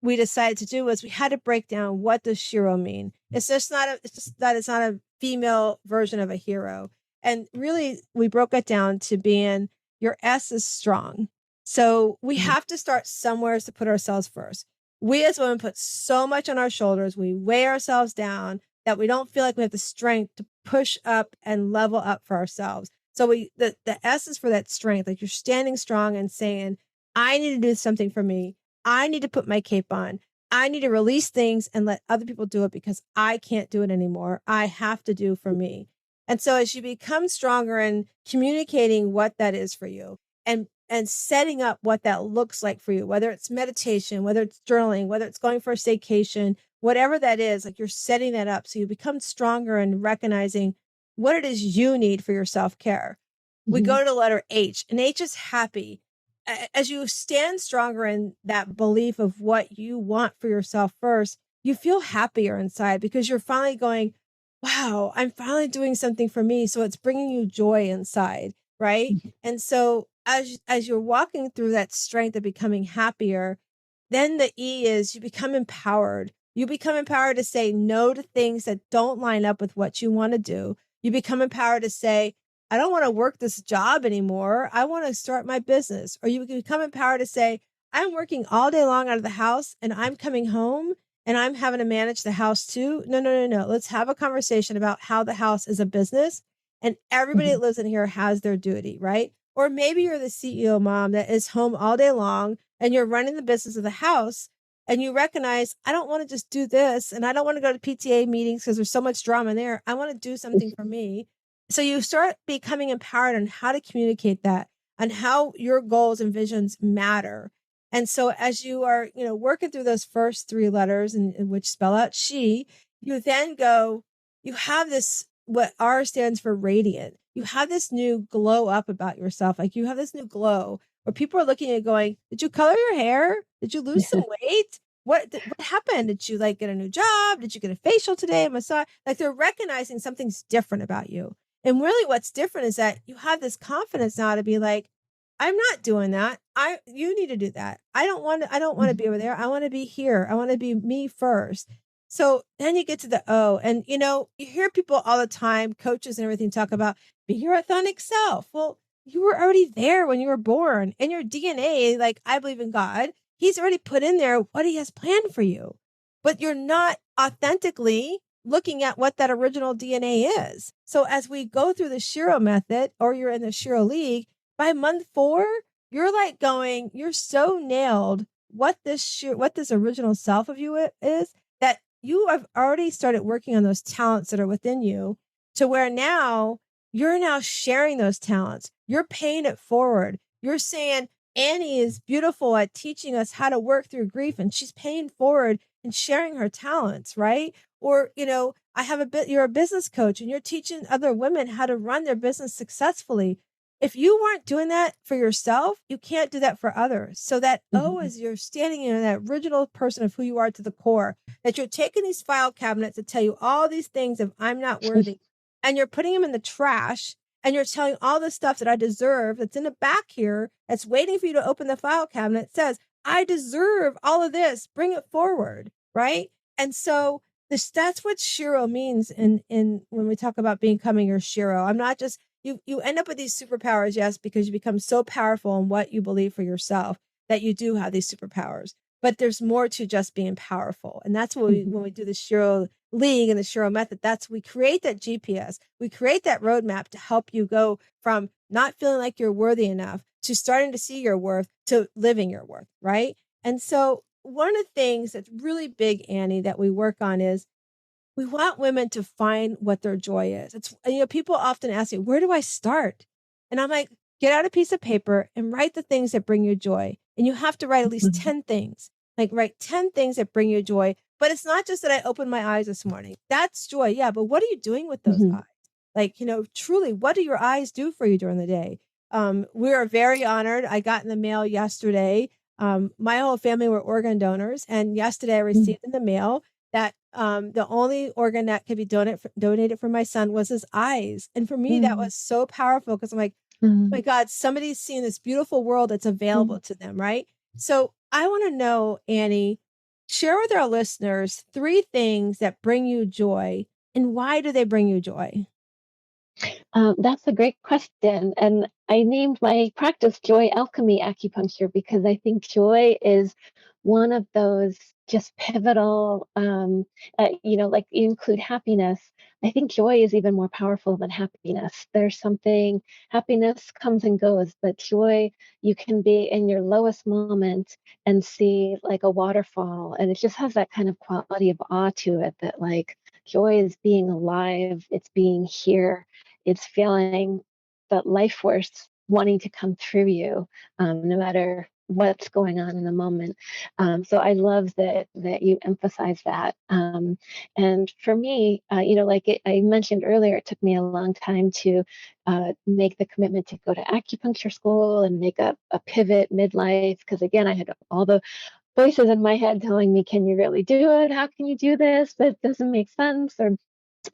we decided to do was we had to break down, what does Shiro mean? It's just that it's not a female version of a hero. And really we broke it down to being, your S is strong. So we Mhm. have to start somewhere to put ourselves first. We as women put so much on our shoulders. We weigh ourselves down that we don't feel like we have the strength to push up and level up for ourselves. So the S is for that strength. Like you're standing strong and saying, I need to do something for me. I need to put my cape on. I need to release things and let other people do it because I can't do it anymore. I have to do for me. And so as you become stronger in communicating what that is for you, and setting up what that looks like for you, whether it's meditation, whether it's journaling, whether it's going for a staycation, whatever that is, like you're setting that up so you become stronger and recognizing what it is you need for your self-care. We Mhm. go to the letter H, and H is happy. As you stand stronger in that belief of what you want for yourself first, you feel happier inside because you're finally going, wow, I'm finally doing something for me. So it's bringing you joy inside, right? Mhm. And so as you're walking through that strength of becoming happier, then the E is you become empowered. You become empowered to say no to things that don't line up with what you want to do. You become empowered to say, I don't want to work this job anymore. I want to start my business. Or you become empowered to say, I'm working all day long out of the house and I'm coming home and I'm having to manage the house too. No, no, no, no. Let's have a conversation about how the house is a business and everybody that Mhm. lives in here has their duty, right? Or maybe you're the CEO mom that is home all day long and you're running the business of the house and you recognize, I don't want to just do this and I don't want to go to PTA meetings because there's so much drama in there. I want to do something for me. So you start becoming empowered on how to communicate that and how your goals and visions matter. And so as you are, working through those first three letters and which spell out she, you then go, you have this, what R stands for radiant. You have this new glow up about yourself. Like you have this new glow where people are looking at you going, did you color your hair? Did you lose some weight? What happened? Did you like get a new job? Did you get a facial today? A massage? Like they're recognizing something's different about you. And really what's different is that you have this confidence now to be like, I'm not doing that. You need to do that. I don't want to Mhm, be over there. I want to be here. I want to be me first. So then you get to the O, and you hear people all the time, coaches and everything talk about be your authentic self. Well, you were already there when you were born, and your DNA, like I believe in God, he's already put in there what he has planned for you. But you're not authentically looking at what that original DNA is. So as we go through the Shiro method, or you're in the Shiro League, by month 4, you're like going, you're so nailed what this original self of you is, that you have already started working on those talents that are within you, to where now you're now sharing those talents. You're paying it forward. You're saying Annie is beautiful at teaching us how to work through grief, and she's paying forward and sharing her talents, right? Or, I have you're a business coach and you're teaching other women how to run their business successfully. If you weren't doing that for yourself, you can't do that for others. So that O mhm, is you're standing in that original person of who you are to the core, that you're taking these file cabinets that tell you all these things of I'm not worthy, and you're putting them in the trash, and you're telling all the stuff that I deserve that's in the back here that's waiting for you to open the file cabinet. It says, I deserve all of this. Bring it forward. Right. And so that's what Shiro means in when we talk about becoming your Shiro. I'm not just you end up with these superpowers, yes, because you become so powerful in what you believe for yourself that you do have these superpowers. But there's more to just being powerful. And that's what mhm, when we do the Shiro League and the Shiro method, that's we create that GPS, we create that roadmap to help you go from not feeling like you're worthy enough to starting to see your worth to living your worth, right? And so one of the things that's really big, Annie, that we work on is we want women to find what their joy is. People often ask me, where do I start? And I'm like, get out a piece of paper and write the things that bring you joy. And you have to write at least mhm, 10 things, like write 10 things that bring you joy. But it's not just that I opened my eyes this morning. That's joy. Yeah. But what are you doing with those mhm, eyes? Like, truly, what do your eyes do for you during the day? We are very honored. I got in the mail yesterday. My whole family were organ donors. And yesterday I mhm, received in the mail that the only organ that could be donated for my son was his eyes. And for me, that mhm, was so powerful because I'm like, oh my mhm, God, somebody's seeing this beautiful world that's available mhm. to them, right? So I want to know, Annie, share with our listeners 3 things that bring you joy, and why do they bring you joy? That's a great question. And I named my practice Joy Alchemy Acupuncture because I think joy is one of those just pivotal, like you include happiness. I think joy is even more powerful than happiness. There's something, happiness comes and goes, but joy, you can be in your lowest moment and see like a waterfall. And it just has that kind of quality of awe to it that, like, joy is being alive, it's being here, it's feeling that life force wanting to come through you, no matter what's going on in the moment. So I love that you emphasize that. And for me, I mentioned earlier, it took me a long time to make the commitment to go to acupuncture school and make a pivot midlife. Because again, I had all the voices in my head telling me, "Can you really do it? How can you do this? That doesn't make sense."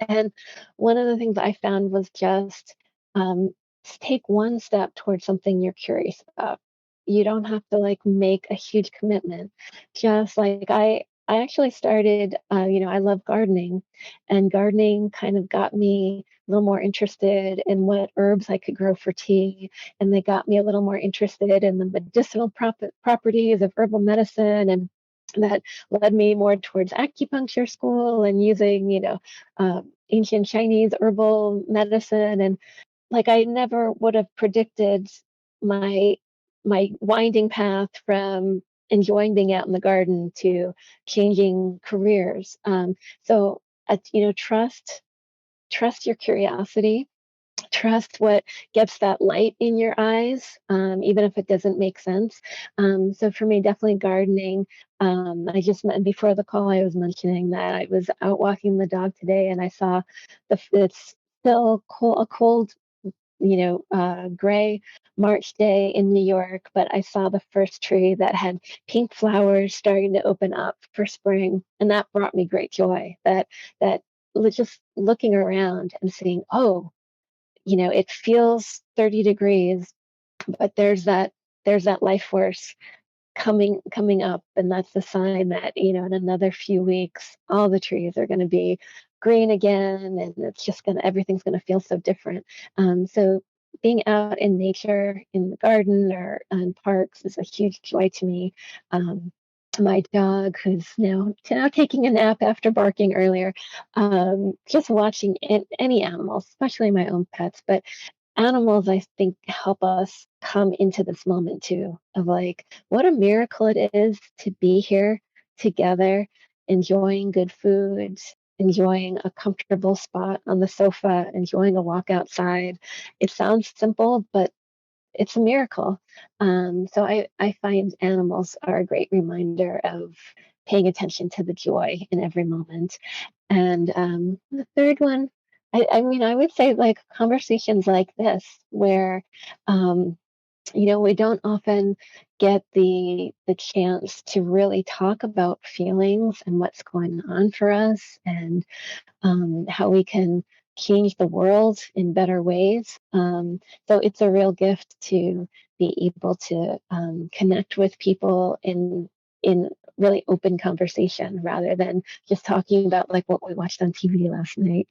And one of the things I found was just take one step towards something you're curious about. You don't have to like make a huge commitment. Just like I actually started, I love gardening, and gardening kind of got me a little more interested in what herbs I could grow for tea, and they got me a little more interested in the medicinal properties of herbal medicine, and that led me more towards acupuncture school and using, ancient Chinese herbal medicine. And like I never would have predicted my my winding path from enjoying being out in the garden to changing careers. Trust your curiosity, trust what gets that light in your eyes, even if it doesn't make sense. So for me, definitely gardening. I just met before the call. I was mentioning that I was out walking the dog today, and I saw it's still a cold, gray March day in New York, but I saw the first tree that had pink flowers starting to open up for spring, and that brought me great joy. That just looking around and seeing, oh, it feels 30 degrees, but there's that life force coming up, and that's the sign that, in another few weeks all the trees are going to be green again, and it's just going to everything's going to feel so different. So being out in nature, in the garden or in parks, is a huge joy to me. My dog, who's now taking a nap after barking earlier, just watching any animals, especially my own pets, but animals, I think, help us come into this moment too, of like what a miracle it is to be here together, enjoying good food, enjoying a comfortable spot on the sofa, enjoying a walk outside. It sounds simple, but it's a miracle. So I find animals are a great reminder of paying attention to the joy in every moment. And the third one, I mean, I would say like conversations like this, where we don't often get the chance to really talk about feelings and what's going on for us, and how we can change the world in better ways. So it's a real gift to be able to connect with people in really open conversation rather than just talking about like what we watched on TV last night.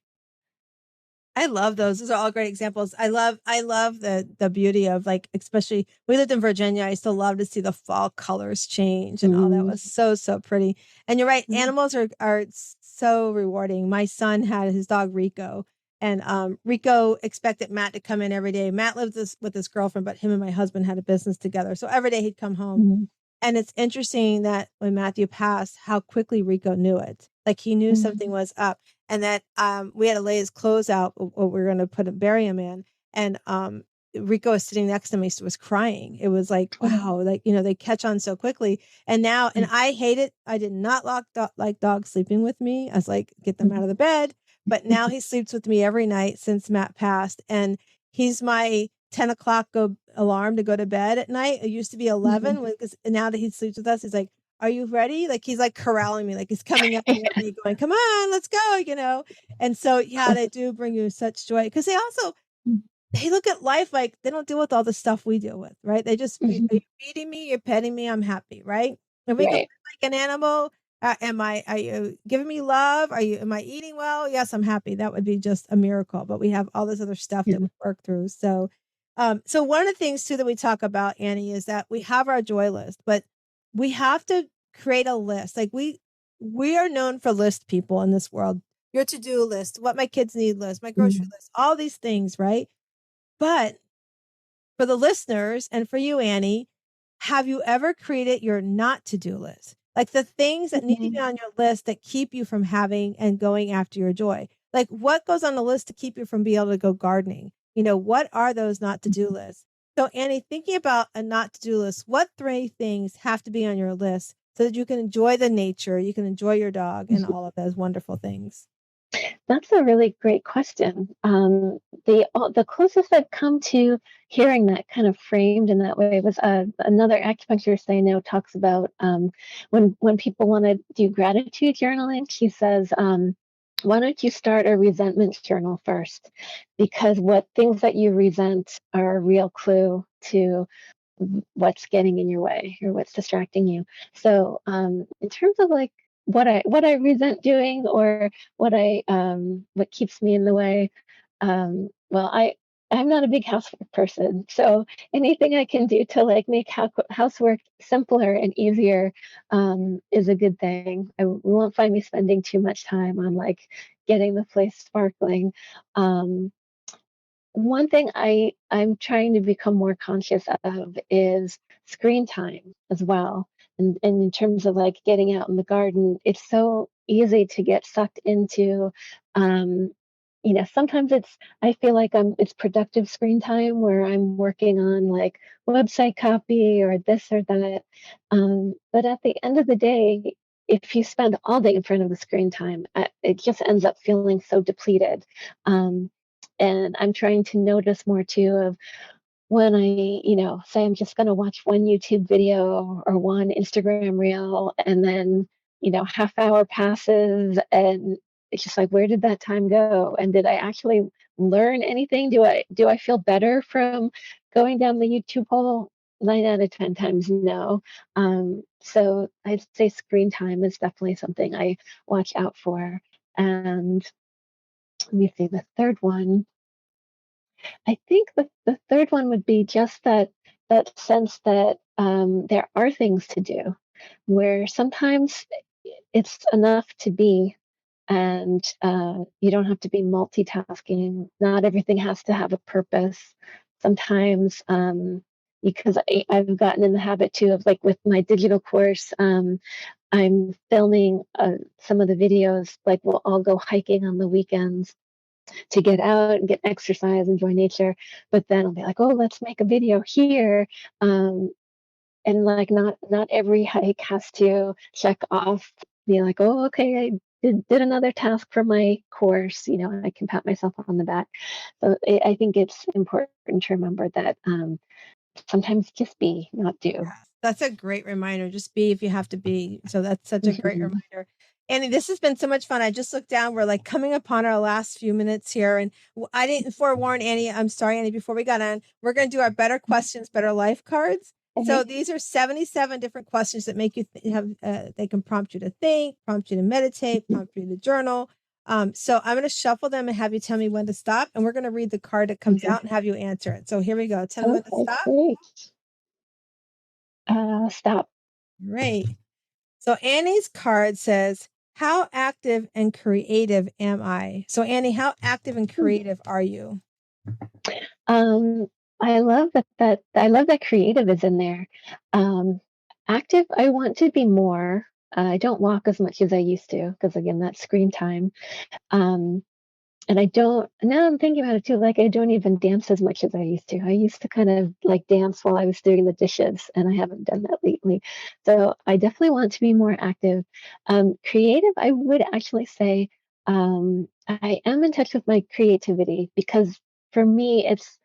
I love those. Those are all great examples. I love the beauty of, like, especially we lived in Virginia. I used to love to see the fall colors change and all that Mm, was so, so pretty. And you're right, mm, animals are so rewarding. My son had his dog Rico, and Rico expected Matt to come in every day. Matt lived with his girlfriend, but him and my husband had a business together. So every day he'd come home. mm, And it's interesting that when Matthew passed, how quickly Rico knew it. Like he knew mm, something was up, and that we had to lay his clothes out, what we were going to bury him in. And Rico was sitting next to me, so was crying. It was like, oh, wow, like they catch on so quickly. And now, and mm, I hate it. I did not like dogs sleeping with me. I was like, get them out mm, of the bed. But now he sleeps with me every night since Matt passed, and he's my 10 o'clock go alarm to go to bed at night. It used to be mhm. 11, because now that he sleeps with us, he's like, are you ready? Like he's like corralling me, like he's coming up near me going, come on, let's go. And so, yeah, they do bring you such joy, because they look at life like they don't deal with all the stuff we deal with, right? They just, are you Mhm. feeding me? You're petting me. I'm happy, right? If we could Right. live like an animal, are you giving me love? Am I eating well? Yes, I'm happy. That would be just a miracle. But we have all this other stuff that we Yeah. work through. So one of the things too that we talk about, Annie, is that we have our joy list, but we have to create a list. Like we are known for list people in this world. Your to-do list, what my kids need list, my grocery Mm, list, all these things, right? But for the listeners and for you, Annie, have you ever created your not to do list? Like the things that need to be mhm, on your list that keep you from having and going after your joy. Like what goes on the list to keep you from being able to go gardening? What are those not to do mhm. lists? So, Annie, thinking about a not to do list, what three things have to be on your list so that you can enjoy the nature, you can enjoy your dog, and all of those wonderful things? That's a really great question. The closest I've come to hearing that kind of framed in that way was another acupuncturist I know talks about when people want to do gratitude journaling. She says, "Why don't you start a resentment journal first? Because what things that you resent are a real clue to what's getting in your way or what's distracting you." So, in terms of like what I resent doing or what keeps me in the way, well, I'm not a big housework person, so anything I can do to like make housework simpler and easier is a good thing. You won't find me spending too much time on like getting the place sparkling. Um, One thing I'm trying to become more conscious of is screen time as well. And in terms of like getting out in the garden, it's so easy to get sucked into um sometimes I feel like it's productive screen time where I'm working on like website copy or this or that. But at the end of the day, if you spend all day in front of the screen time, it just ends up feeling so depleted. Um, and I'm trying to notice more too of when say I'm just going to watch one YouTube video or one Instagram reel, and then, half hour passes and it's just like, where did that time go? And did I actually learn anything? Do I feel better from going down the YouTube hole, 9 out of 10 times, no. So I'd say screen time is definitely something I watch out for. And let me see, the third one, I think the third one would be just that sense that there are things to do, where sometimes it's enough to be, and you don't have to be multitasking. Not everything has to have a purpose. Sometimes, because I've gotten in the habit too of, like, with my digital course, I'm filming some of the videos. Like, we'll all go hiking on the weekends to get out and get exercise, enjoy nature. But then I'll be like, oh, let's make a video here. Um, and like, not every hike has to check off, be like, oh, okay, I did another task for my course. I can pat myself on the back. So I think it's important to remember that sometimes just be, not do. Yes, that's a great reminder. Just be if you have to be. So that's such a great Mhm. reminder. Annie, this has been so much fun. I just looked down. We're like coming upon our last few minutes here. And I didn't forewarn Annie. I'm sorry, Annie, before we got on, we're going to do our better questions, better life cards. So Okay. these are 77 different questions that make you they can prompt you to think, prompt you to meditate, prompt you to journal. So I'm going to shuffle them and have you tell me when to stop. And we're going to read the card that comes Okay. out and have you answer it. So here we go. Tell me when to Okay. stop. Great. Stop. Right. So Annie's card says, how active and creative am I? So Annie, how active and Hmm. creative are you? Um, I love that I love that creative is in there. Um, Active, I want to be more. I don't walk as much as I used to because, again, that's screen time. Um, and I don't, now I'm thinking about it too, like, I don't even dance as much as I used to. I used to kind of like dance while I was doing the dishes, and I haven't done that lately. So I definitely want to be more active. Creative, I would actually say, I am in touch with my creativity because for me, it's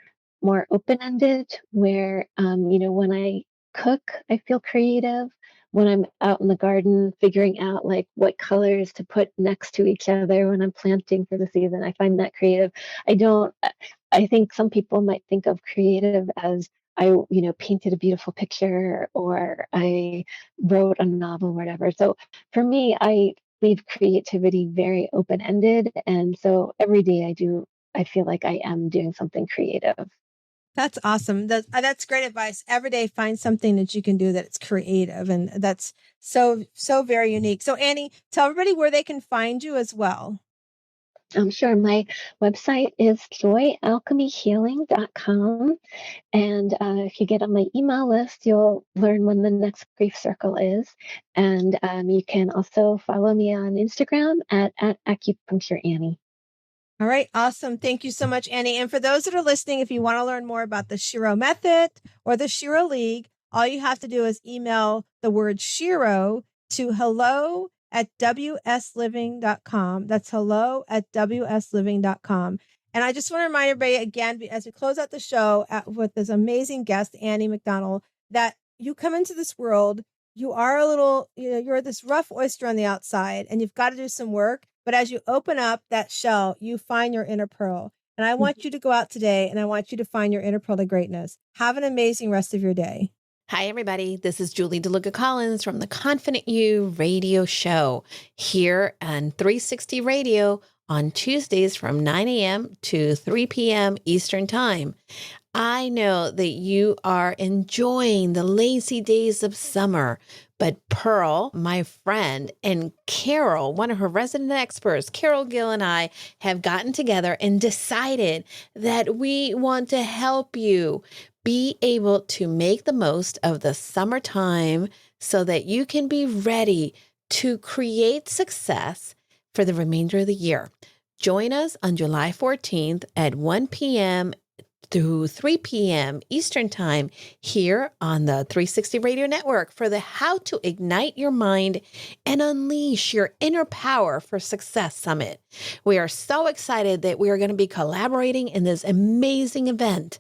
more open ended, where, when I cook, I feel creative. When I'm out in the garden figuring out, like, what colors to put next to each other when I'm planting for the season, I find that creative. I don't I think some people might think of creative as painted a beautiful picture, or I wrote a novel, whatever. So for me, I leave creativity very open-ended, and so every day I feel like I am doing something creative. That's awesome. That's great advice. Every day, find something that you can do that's creative. And that's so very unique. So Annie, tell everybody where they can find you as well. I'm sure my website is joyalchemyhealing.com. And if you get on my email list, you'll learn when the next grief circle is. And you can also follow me on Instagram at acupuncture Annie. All right, awesome. Thank you so much, Annie. And for those that are listening, if you want to learn more about the Shiro method or the Shiro League, all you have to do is email the word Shiro to hello@wsliving.com. That's hello@wsliving.com. And I just want to remind everybody again, as we close out the show with this amazing guest, Annie McDonnell, that you come into this world, you are a little, you're this rough oyster on the outside and you've got to do some work. But as you open up that shell, you find your inner pearl. And I want you to go out today and I want you to find your inner pearl to greatness. Have an amazing rest of your day. Hi, everybody. This is Julie DeLuca Collins from the Confident You radio show here on 360 Radio on Tuesdays from 9 a.m. to 3 p.m. Eastern Time. I know that you are enjoying the lazy days of summer, but Pearl, my friend, and Carol, one of her resident experts, Carol Gill, and I have gotten together and decided that we want to help you be able to make the most of the summertime so that you can be ready to create success for the remainder of the year. Join us on July 14th at 1 p.m. through 3 p.m. Eastern Time here on the 360 Radio Network for the How to Ignite Your Mind and Unleash Your Inner Power for Success Summit. We are so excited that we are going to be collaborating in this amazing event.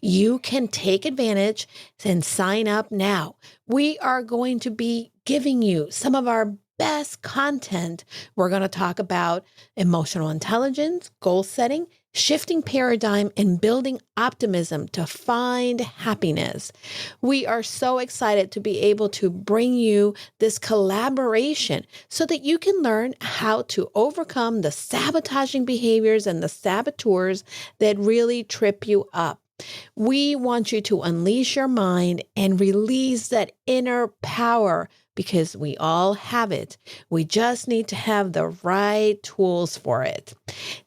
You can take advantage and sign up now. We are going to be giving you some of our best content. We're going to talk about emotional intelligence, goal setting, shifting paradigm and building optimism to find happiness. We are so excited to be able to bring you this collaboration so that you can learn how to overcome the sabotaging behaviors and the saboteurs that really trip you up. We want you to unleash your mind and release that inner power because we all have it. We just need to have the right tools for it.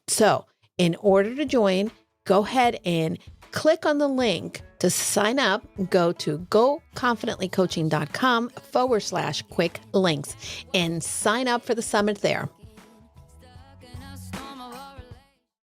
So, in order to join, go ahead and click on the link to sign up. Go to goconfidentlycoaching.com/quick links and sign up for the summit there.